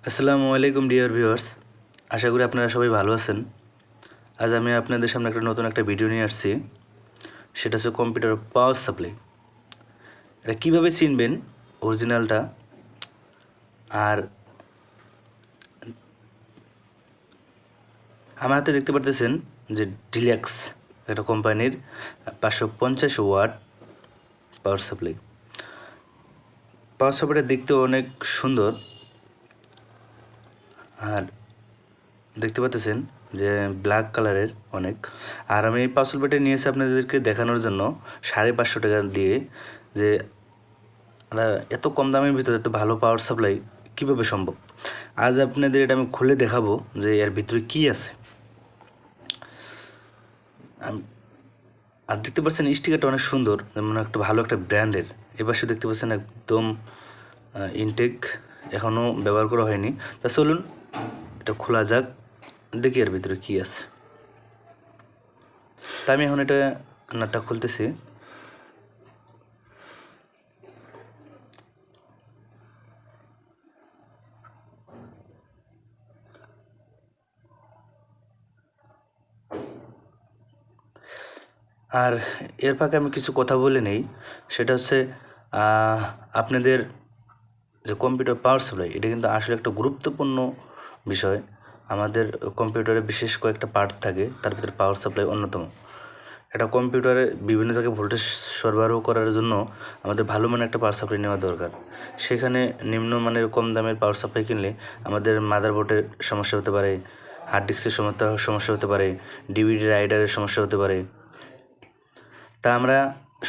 আসসালামু আলাইকুম dear viewers, আশা করি আপনারা সবাই ভালো আছেন। আজ আমি আপনাদের সামনে নতুন একটা ভিডিও নিয়ে আসছি। সেটা হচ্ছে কম্পিউটার পাওয়ার সাপ্লাই। এটা কীভাবে চিনবেন অরিজিনালটা। আর আমার হাতে দেখতে পারতেছেন যে ডিলাক্স একটা কোম্পানির 550 ওয়াট পাওয়ার সাপ্লাইটা দেখতে অনেক সুন্দর। আর দেখতে পাচ্ছেন যে ব্ল্যাক কালারের অনেক। আর আমি এই পাওয়ার সাপ্লাইটা নিয়েছি আপনাদেরকে দেখানোর জন্য 550 টাকা দিয়ে, যে এত কম দামের ভিতরে এত ভালো পাওয়ার সাপ্লাই কীভাবে সম্ভব। আজ আপনাদের এটা আমি খুলে দেখাবো যে এর ভিতরে কী আছে। আর দেখতে পাচ্ছেন স্টিকারটা অনেক সুন্দর, যেমন একটা ভালো একটা ব্র্যান্ডের। এপাশে দেখতে পাচ্ছেন একদম ইনটেক, এখনও ব্যবহার করা হয়নি। তা চলুন এটা খোলা যাক, দেখি এর ভিতরে কী আছে। তা আমি এখন এটা নাটটা খুলতেছি। আর এর ফাঁকে আমি কিছু কথা বলে নেই। সেটা হচ্ছে আপনাদের যে কম্পিউটার পাওয়ার সাপ্লাই, এটা কিন্তু আসলে একটা গুরুত্বপূর্ণ বিষয়। আমাদের কম্পিউটারে বিশেষ কয়েকটা পার্ট থাকে, তার ভিতরে পাওয়ার সাপ্লাই অন্যতম। একটা কম্পিউটারে বিভিন্ন জায়গায় ভোল্টেজ সরবরাহ করার জন্য আমাদের ভালো মানের একটা পাওয়ার সাপ্লাই নেওয়া দরকার। সেখানে নিম্নমানের কম দামের পাওয়ার সাপ্লাই কিনলে আমাদের মাদারবোর্ডের সমস্যা হতে পারে, হার্ড ডিস্কের সমস্যা হতে পারে, ডিভিডি রাইডারের সমস্যা হতে পারে। তা আমরা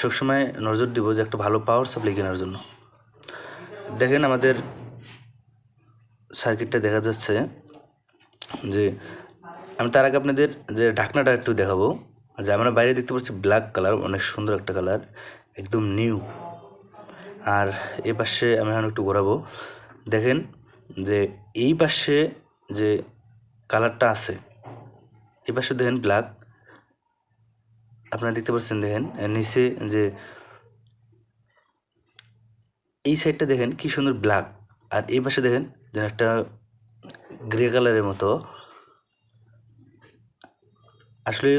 সবসময় নজর দিব যে একটা ভালো পাওয়ার সাপ্লাই কেনার জন্য। দেখেন আমাদের সার্কিটটা দেখা যাচ্ছে। যে আমি তার আগে আপনাদের যে ঢাকনাটা একটু দেখাবো। যে আমরা বাইরে দেখতে পাচ্ছি ব্ল্যাক কালার, অনেক সুন্দর একটা কালার, একদম নিউ। আর এই পাশে আমি এখন একটু ঘোরাবো। দেখেন যে এই পাশে যে কালারটা আছে, এই পাশে দেখেন ব্ল্যাক, আপনারা দেখতে পাচ্ছেন। দেখেন নিচে যে এই সাইডটা দেখেন কি সুন্দর ব্ল্যাক, আর এই পাশে দেখেন যে একটা গ্রে কালারের মতো। আসলে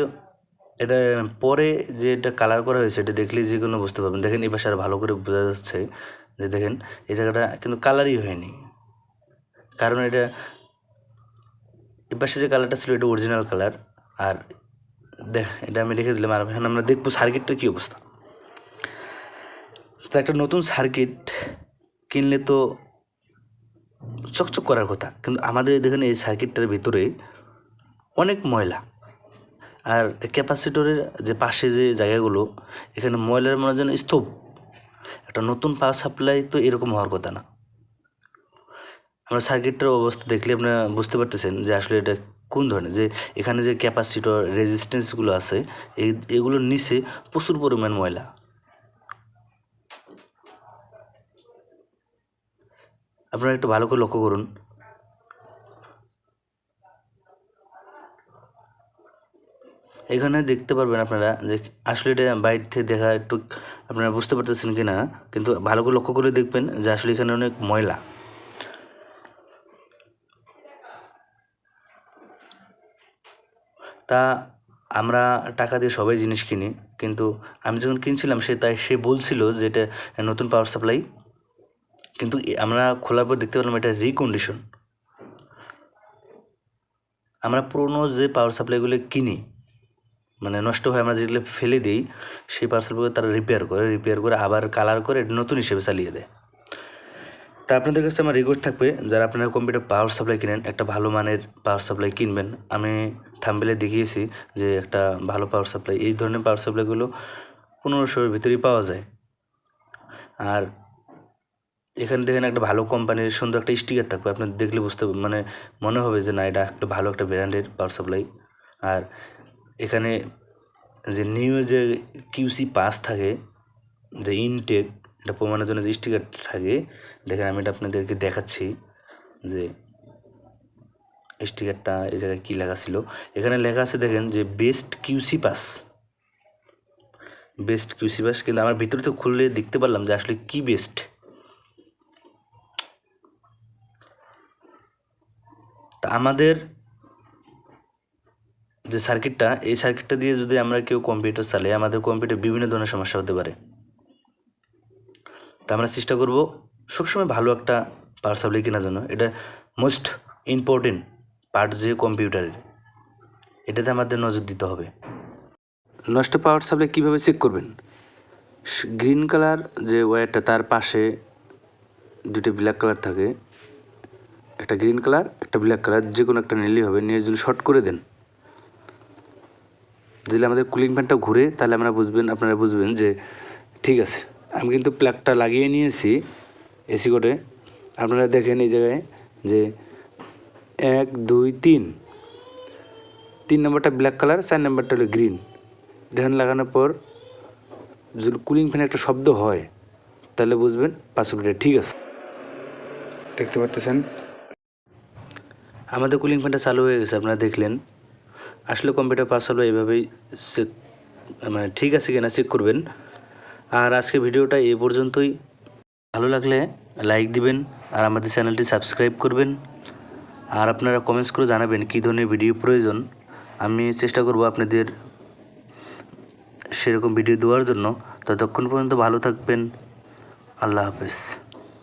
এটা পরে যে এটা কালার করা হয়েছে, এটা দেখলে যে কোনো বুঝতে পারবেন। দেখেন এই পাশে আর ভালো করে বোঝা যাচ্ছে যে দেখেন এই জায়গাটা কিন্তু কালারই হয়নি, কারণ এটা এই পাশে যে কালারটা ছিল এটা অরিজিনাল কালার। আর এটা আমি রেখে দিলাম। আর এখন আমরা দেখবো সার্কিটটার কী অবস্থা। তো একটা নতুন সার্কিট কিনলে তো চকচক করার কথা, কিন্তু আমাদের দেখেন এই সার্কিটটার ভিতরে অনেক ময়লা। আর ক্যাপাসিটরের যে পাশে যে জায়গাগুলো, এখানে ময়লার মনে যেন স্তূপ। একটা নতুন পাওয়ার সাপ্লাই তো এরকম হওয়ার কথা না। আমরা সার্কিটটার অবস্থা দেখলে আপনারা বুঝতে পারতেছেন যে আসলে এটা কোন ধরনের। যে এখানে যে ক্যাপাসিটর রেজিস্ট্যান্সগুলো আছে, এগুলোর নিচে প্রচুর পরিমাণ ময়লা। আপনারা একটু ভালো করে লক্ষ্য করুন। এখানে দেখতে পারবেন আপনারা যে আসলে এটা বাইরে থেকে দেখা একটু আপনারা বুঝতে পারতেছেন কি না, কিন্তু ভালো করে লক্ষ্য করে দেখবেন যে আসলে এখানে অনেক ময়লা। তা আমরা টাকা দিয়ে সবাই জিনিস কিনি, কিন্তু আমি যখন কিনছিলাম সে বলছিল যে এটা নতুন পাওয়ার সাপ্লাই, কিন্তু আমরা খোলার পর দেখতে পেলাম এটা রিকন্ডিশন। আমরা পুরনো যে পাওয়ার সাপ্লাইগুলো কিনি, মানে নষ্ট হয়, আমরা যেগুলো ফেলে দিই, সেই পাওয়ার সাপ্লাইগুলো তারা রিপেয়ার করে আবার কালার করে নতুন হিসেবে চালিয়ে দেয়। তা আপনাদের কাছে আমার রিকোয়েস্ট থাকবে, যারা আপনারা কম্পিউটার পাওয়ার সাপ্লাই কিনেন, একটা ভালো মানের পাওয়ার সাপ্লাই কিনবেন। আমি থাম্বনেলে দেখিয়েছি যে একটা ভালো পাওয়ার সাপ্লাই, এই ধরনের পাওয়ার সাপ্লাইগুলো 1500-এর ভিতরেই পাওয়া যায়। আর এখানে দেখেন একটা ভালো কোম্পানির সুন্দর একটা স্টিকার থাকবে, আপনার দেখলে মনে হবে যে না, এটা একটা ভালো একটা ব্র্যান্ডের পাওয়ার সাপ্লাই। আর এখানে যে নিউ যে কিউসি পাস থাকে, যে ইনটেক, এটা প্রমাণের জন্য যে স্টিকার থাকে। দেখেন আমি এটা আপনাদেরকে দেখাচ্ছি যে স্টিকারটা এই জায়গায় কী লেখা ছিল। এখানে লেখা আছে দেখেন যে বেস্ট কিউসি পাস। কিন্তু আমার ভিতরে তো খুললে দেখতে পারলাম যে আসলে কি বেস্ট। তা আমাদের যে সার্কিটটা, এই সার্কিটটা দিয়ে যদি আমরা কেউ কম্পিউটার চালাই, আমাদের কম্পিউটার বিভিন্ন ধরনের সমস্যা হতে পারে। তা আমরা চেষ্টা করব সবসময় ভালো একটা পাওয়ার সাপ্লাই কেনার জন্য। এটা মোস্ট ইম্পর্টেন্ট পার্ট যে কম্পিউটারের, এটাতে আমাদের নজর দিতে হবে। নষ্ট পাওয়ার সাপ্লাই কীভাবে চেক করবেন? গ্রিন কালার যে ওয়্যারটা, তার পাশে দুটো ব্ল্যাক কালার থাকে, একটা গ্রিন কালার একটা ব্ল্যাক কালার, যে কোনো একটা নিলেই হবে। নিয়ে যদি শর্ট করে দেন, যদি আমাদের কুলিং ফ্যানটা ঘুরে, তাহলে আপনারা বুঝবেন যে ঠিক আছে। আমি কিন্তু প্লাগটা লাগিয়ে নিয়েছি এসি কোডে। আপনারা দেখেন এই জায়গায় যে 1 2 3 নম্বরটা ব্ল্যাক কালার, 4 নম্বরটা হলো গ্রিন। দেখেন লাগানোর পর যদি কুলিং ফ্যানে একটা শব্দ হয়, তাহলে বুঝবেন পাওয়ার সাপ্লাইটা ঠিক আছে। দেখতে পাচ্ছেন আমাদের কুলিং ফ্যানটা চালু হয়ে গেছে, আপনারা দেখলেন। আসলে কম্পিউটার পাওয়ার সাপ্লাই এভাবেই চেক, মানে ঠিক আছে কিনা চেক করবেন। আর আজকে ভিডিওটা এই পর্যন্তই। ভালো লাগলে লাইক দিবেন আর আমাদের চ্যানেলটি সাবস্ক্রাইব করবেন। আর আপনারা কমেন্টস করে জানাবেন কী ধরনের ভিডিও প্রয়োজন। আমি চেষ্টা করব আপনাদের সেরকম ভিডিও দেওয়ার জন্য। ততক্ষণ পর্যন্ত ভালো থাকবেন। আল্লাহ হাফেজ।